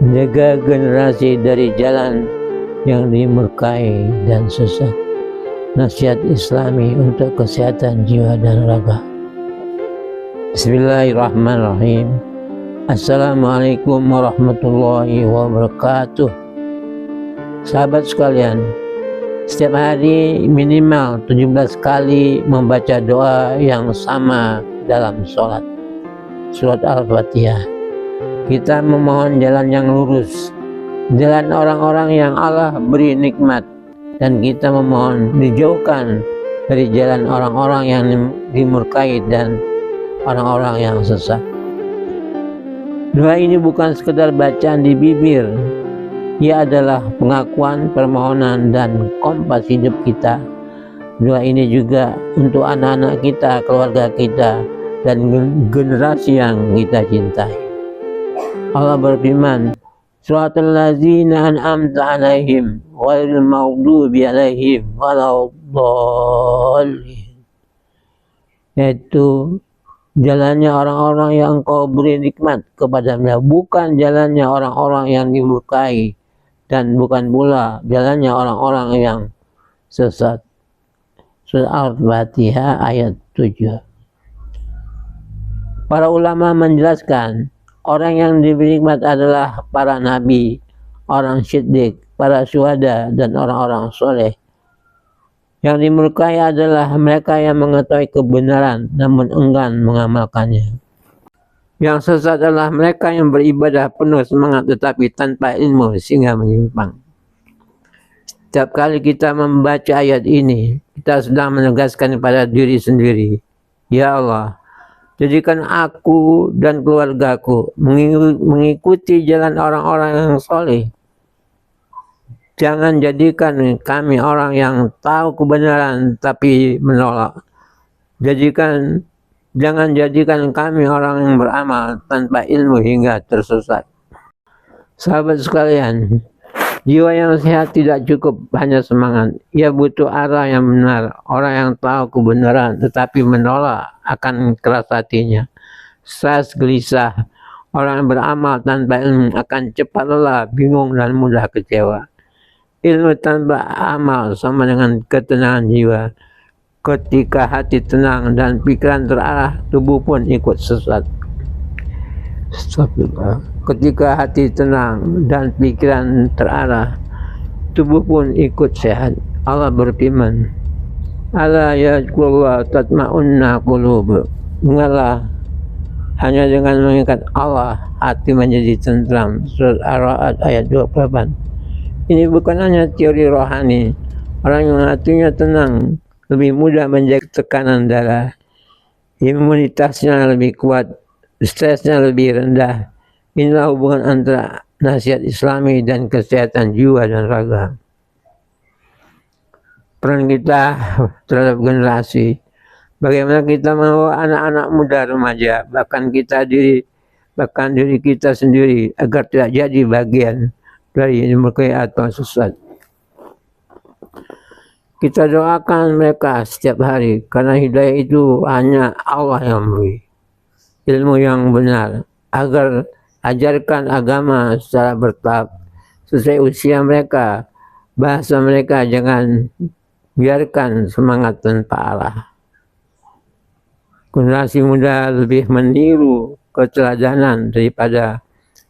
menjaga generasi dari jalan yang dimurkai dan sesat. Nasihat Islami untuk kesehatan jiwa dan raga. Bismillahirrahmanirrahim. Assalamualaikum warahmatullahi wabarakatuh. Sahabat sekalian, setiap hari minimal 17 kali membaca doa yang sama dalam sholat. Surat Al-Fatihah. Kita memohon jalan yang lurus, jalan orang-orang yang Allah beri nikmat, dan kita memohon dijauhkan dari jalan orang-orang yang dimurkai dan orang-orang yang sesat. Doa ini bukan sekedar bacaan di bibir, ia adalah pengakuan, permohonan, dan kompas hidup kita. Doa ini juga untuk anak-anak kita, keluarga kita, dan generasi yang kita cintai. Allah berfirman, Suratul ladzina an'amta alaihim ghairil maghdubi alaihim waladdallin, yaitu jalannya orang-orang yang Engkau beri nikmat kepadanya, bukan jalannya orang-orang yang dimurkai, dan bukan pula jalannya orang-orang yang sesat. Surah Al-Fatihah ayat 7. Para ulama menjelaskan, orang yang diberi nikmat adalah para nabi, orang siddiq, para syuhada, dan orang-orang soleh. Yang dimurkai adalah mereka yang mengetahui kebenaran namun enggan mengamalkannya. Yang sesat adalah mereka yang beribadah penuh semangat tetapi tanpa ilmu sehingga menyimpang. Setiap kali kita membaca ayat ini, kita sedang menegaskan kepada diri sendiri, Ya Allah, jadikan aku dan keluargaku mengikuti jalan orang-orang yang soleh. Jangan jadikan kami orang yang tahu kebenaran tapi menolak. Jangan jadikan kami orang yang beramal tanpa ilmu hingga tersesat. Sahabat sekalian, jiwa yang sehat tidak cukup hanya semangat. Ia butuh arah yang benar. Orang yang tahu kebenaran tetapi menolak akan keras hatinya, stres, gelisah. Orang yang beramal tanpa ilmu akan cepat lelah, bingung, dan mudah kecewa. Ilmu tanpa amal sama dengan ketenangan jiwa. Ketika hati tenang dan pikiran terarah, tubuh pun ikut sesat. Ketika hati tenang dan pikiran terarah, tubuh pun ikut sehat. Allah berfirman, Ala yadkullah tatma'unna qulub. Ingatlah, hanya dengan mengingat Allah, hati menjadi tentram. Surat Ar-Ra'd ayat 28. Ini bukan hanya teori rohani. Orang yang hatinya tenang lebih mudah menjaga tekanan darah, imunitasnya lebih kuat, stresnya lebih rendah. Inilah hubungan antara nasihat Islami dan kesehatan jiwa dan raga. Peran kita terhadap generasi, bagaimana kita membawa anak-anak muda, remaja, bahkan diri kita sendiri agar tidak jadi bagian dari dimurkai atau sesat. Kita doakan mereka setiap hari, karena hidayah itu hanya Allah yang memberi. Ilmu yang benar, agar ajarkan agama secara bertahap sesuai usia mereka. Bahasa mereka jangan biarkan semangat tanpa arah. Generasi muda lebih meniru keteladanan daripada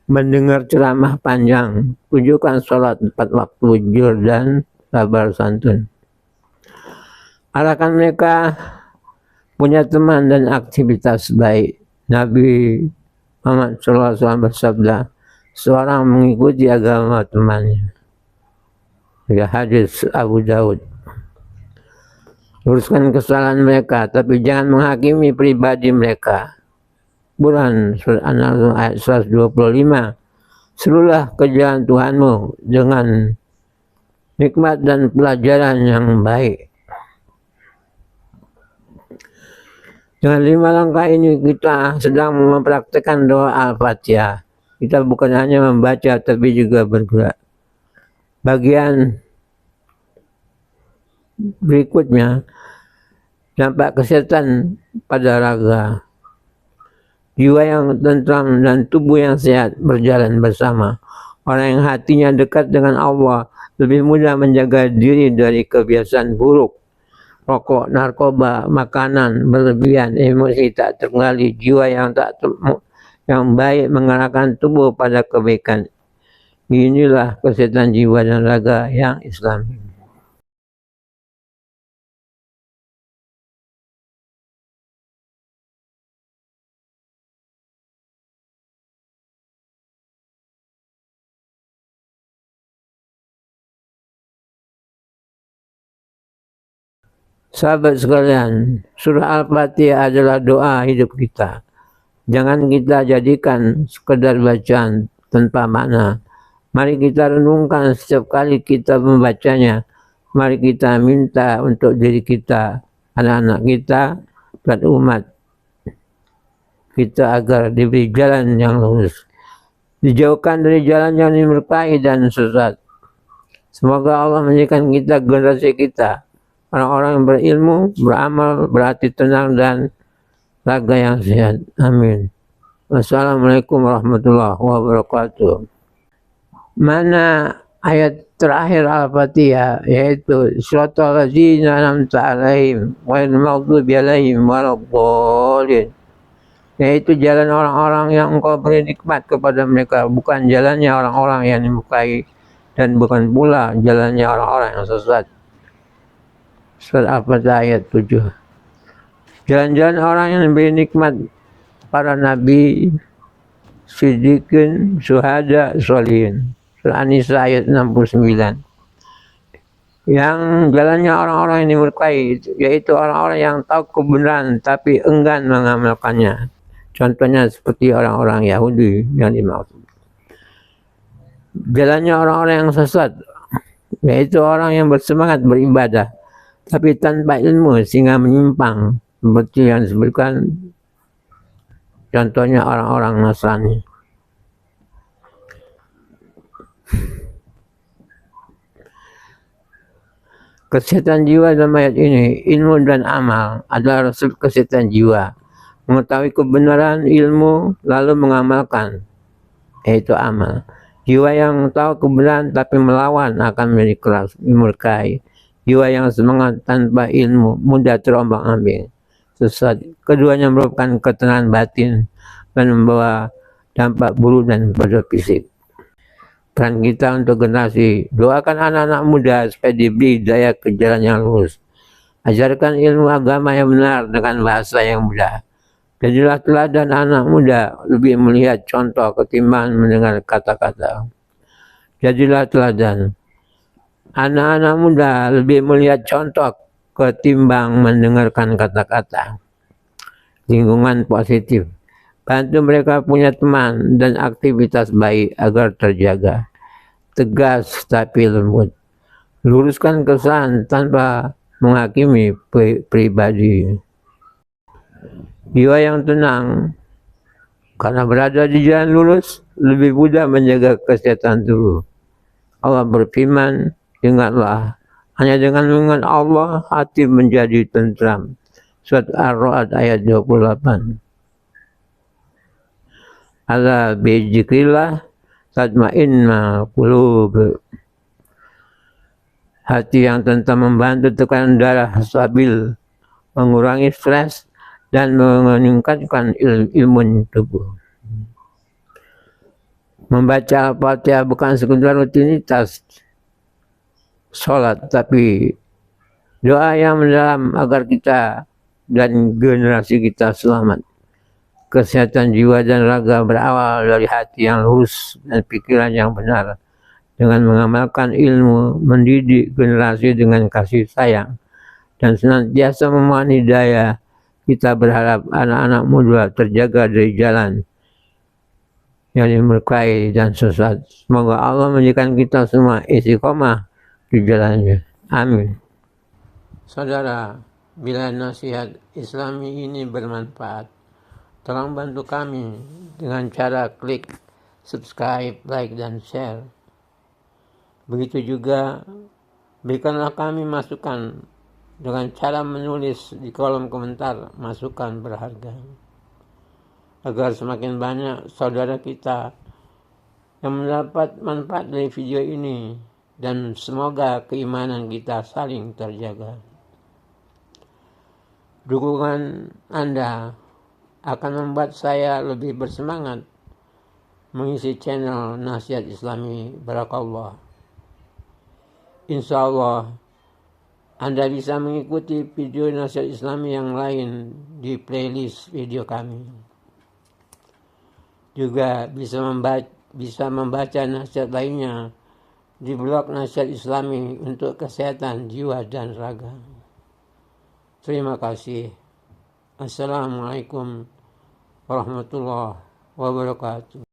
mendengar ceramah panjang. Tunjukkan sholat 4 waktu, jujur dan sabar santun. Arahkan mereka punya teman dan aktivitas baik. Nabi Muhammad SAW bersabda, seorang mengikuti agama temannya. Ya, hadis Abu Daud. Luruskan kesalahan mereka, tapi jangan menghakimi pribadi mereka. Quran Surat An-Nahl ayat 125. Serulah ke jalan Tuhanmu dengan nikmat dan pelajaran yang baik. Dengan 5 langkah ini kita sedang mempraktikkan doa Al-Fatihah. Kita bukan hanya membaca tapi juga bergerak. Bagian berikutnya, dampak kesehatan pada raga. Jiwa yang tentram dan tubuh yang sehat berjalan bersama. Orang yang hatinya dekat dengan Allah lebih mudah menjaga diri dari kebiasaan buruk. Rokok, narkoba, makanan berlebihan, emosi tak terkendali, jiwa yang baik mengarahkan tubuh pada kebaikan. Inilah kesehatan jiwa dan raga yang Islami. Sahabat sekalian, surah Al-Fatihah adalah doa hidup kita. Jangan kita jadikan sekedar bacaan tanpa makna. Mari kita renungkan setiap kali kita membacanya. Mari kita minta untuk diri kita, anak-anak kita, dan umat kita agar diberi jalan yang lurus. Dijauhkan dari jalan yang dimurkai dan sesat. Semoga Allah menjadikan kita generasi kita orang-orang yang berilmu, beramal, berhati tenang dan raga yang sehat. Amin. Wassalamualaikum warahmatullahi wabarakatuh. Mana ayat terakhir Al-Fatihah, yaitu Siratal ladzina an'amta 'alaihim ghairil maghdubi 'alaihim waladdallin, yaitu jalan orang-orang yang Engkau beri nikmat kepada mereka, bukan jalannya orang-orang yang dimurkai dan bukan pula jalannya orang-orang yang sesat. Surat Al-Fatihah ayat 7. Jalan-jalan orang yang diberi nikmat para nabi, siddiqin, syuhada, sholihin. Surat An-Nisa ayat 69. Yang jalannya orang-orang yang dimurkai, yaitu orang-orang yang tahu kebenaran tapi enggan mengamalkannya. Contohnya seperti orang-orang Yahudi yang dimaksud. Jalannya orang-orang yang sesat, yaitu orang yang bersemangat beribadah tapi tanpa ilmu sehingga menyimpang, seperti yang disebutkan contohnya orang-orang Nasrani. Kesehatan jiwa dalam ayat ini, ilmu dan amal adalah resep kesehatan jiwa. Mengetahui kebenaran ilmu lalu mengamalkan, yaitu amal. Jiwa yang tahu kebenaran tapi melawan akan menjadi keras, dimurkai. Jiwa yang semangat tanpa ilmu mudah terombang-ambing, sesat. Keduanya merupakan ketenangan batin dan membawa dampak buruk dan pada fisik. Peran kita untuk generasi, doakan anak-anak muda supaya diberi daya ke jalan yang lurus. Ajarkan ilmu agama yang benar dengan bahasa yang mudah. Jadilah teladan anak muda, lebih melihat contoh ketimbang mendengar kata-kata. Jadilah teladan anak-anak muda, lebih melihat contoh ketimbang mendengarkan kata-kata. Lingkungan positif, bantu mereka punya teman dan aktivitas baik agar terjaga. Tegas tapi lembut, luruskan kesalahan tanpa menghakimi pribadi. Jiwa yang tenang karena berada di jalan lurus lebih mudah menjaga kesehatan tubuh. Allah berfirman, ingatlah, hanya dengan mengingat Allah hati menjadi tentram. Surat Ar-Ra'd ayat 28. Ala bizikrillah tatmainnul qulub. Hati yang tentram membantu tekanan darah stabil, mengurangi stres dan meningkatkan ilmu tubuh. Membaca Al-Fatihah bukan sekedar rutinitas sholat, tapi doa yang mendalam agar kita dan generasi kita selamat. Kesehatan jiwa dan raga berawal dari hati yang lurus dan pikiran yang benar. Dengan mengamalkan ilmu, mendidik generasi dengan kasih sayang, dan senantiasa memohon hidayah, kita berharap anak-anak muda terjaga dari jalan yang dimurkai dan sesat. Semoga Allah menjadikan kita semua istiqomah di jalannya. Amin. Saudara, bila nasihat Islami ini bermanfaat, tolong bantu kami dengan cara klik subscribe, like, dan share. Begitu juga berikanlah kami masukan dengan cara menulis di kolom komentar masukan berharga. agar semakin banyak saudara kita yang mendapat manfaat dari video ini, dan semoga keimanan kita saling terjaga. Dukungan Anda akan membuat saya lebih bersemangat mengisi channel Nasihat Islami Barakallah. Insya Allah Anda bisa mengikuti video Nasihat Islami yang lain di playlist video kami. Juga bisa membaca nasihat lainnya di blog Nasihat Islami untuk kesehatan jiwa dan raga. Terima kasih. Assalamualaikum warahmatullahi wabarakatuh.